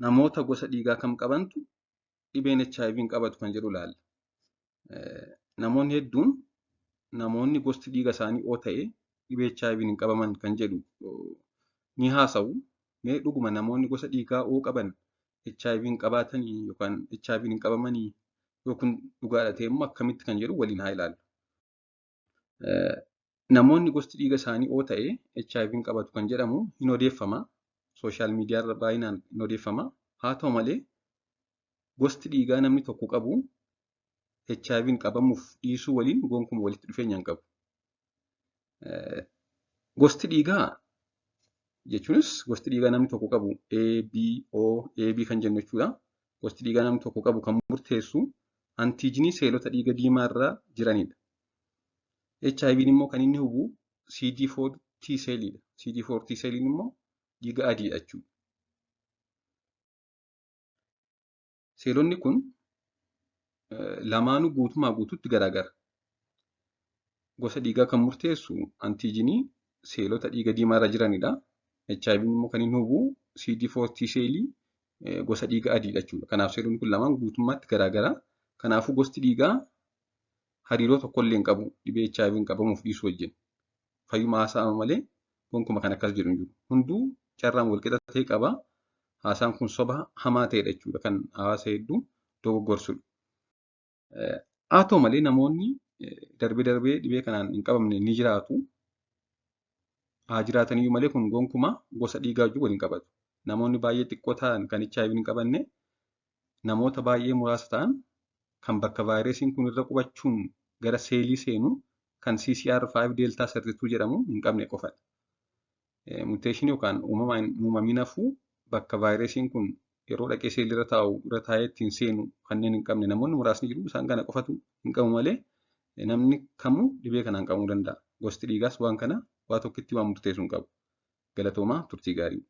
namoota gosa dhiigaa kam qabantu dhibeen HIV hin qabatu kan jedhu ilaalla. Namoonni hedduun namoonni gosti dhiiga isaanii O ta'e dhibee HIV hin qabaman kan jedhu ni haasa'u. Mee dhuguma namoonni gosa dhiigaa O qaban HIV hin qabaatanii yookaan HIV hin qabamanii yookiin dhugaadha ta'e immoo akkamitti kan jedhu waliin haa ilaallu. Namoonni gosti dhiiga isaanii O ta'e HIV hin qabatu kan jedhamu hin odeeffama. Sooshaal miidiyaa irra baay'inaan hin odeeffama. Haa ta'u malee gosti dhiigaa namni tokko qabu HIV hin qabamuuf dhiisuu waliin gonkumaa walitti dhufeenya hin qabu. Gosti dhiigaa jechuunis gosti dhiigaa namni tokko qabu AB kan jennu jechuudha. Gosti dhiigaa namni tokko qabu kan murteessu antiijinii seelota dhiiga diimaa irra jiranidha. HIV'n immoo kan inni hubu CD4 T seeliidha. CD4 T seeliin immoo dhiiga adiidha jechuudha. Seelonni kun lamaanuu guutumaa guutuutti garaagara. Gosa dhiigaa kan murteessu antiijinii seelota dhiiga diimaa irra jiranidha. HIV'n immoo kan inni hubu CD4 T seelii gosa dhiiga adiidha jechuudha. Kanaaf seelonni kun lamaan guutummaatti garaagara. Kanaafuu gosti dhiigaa hariiroo tokkollee hin qabu dhibee HIV hin qabamuuf dhiisuu wajjin. Fayyuma haasa'ama malee gonkumaa kan akkas jedhu hin jiru. Hunduu carraan walqixa ta'e qaba. Haasaan kun soba hamaa ta'edha jechuudha kan hawaasa hedduu dogoggorsudha. Haa ta'u malee namoonni darbee darbee dhibee kanaan hin qabamne ni jiraatu. Haa jiraataniyyuu malee kun gonkumaa gosa dhiigaa wajjin waliin qabatu. Namoonni baay'ee xiqqoo ta'an kan HIV hin qabanne namoota baay'ee muraasa ta'an kan bakka vaayirasiin kun irra qubachuun gara seelii seenu kan CCR5 delta 32 jedhamu hin qabne qofadha. Muteeshinii yookaan uumamaan hafuu bakka vaayirasiin kun yeroo dhaqee seelii irra taa'ee ittiin seenu kanneen hin qabne namoonni muraasni jiru. Isaan kana qofatu hin qabu malee namni kamuu dhibee kanaan qabamuu danda'a. Gosti dhiigaas waan kana waa tokkotti waan murteessuu hin qabu. Galatoomaa turtii gaarii.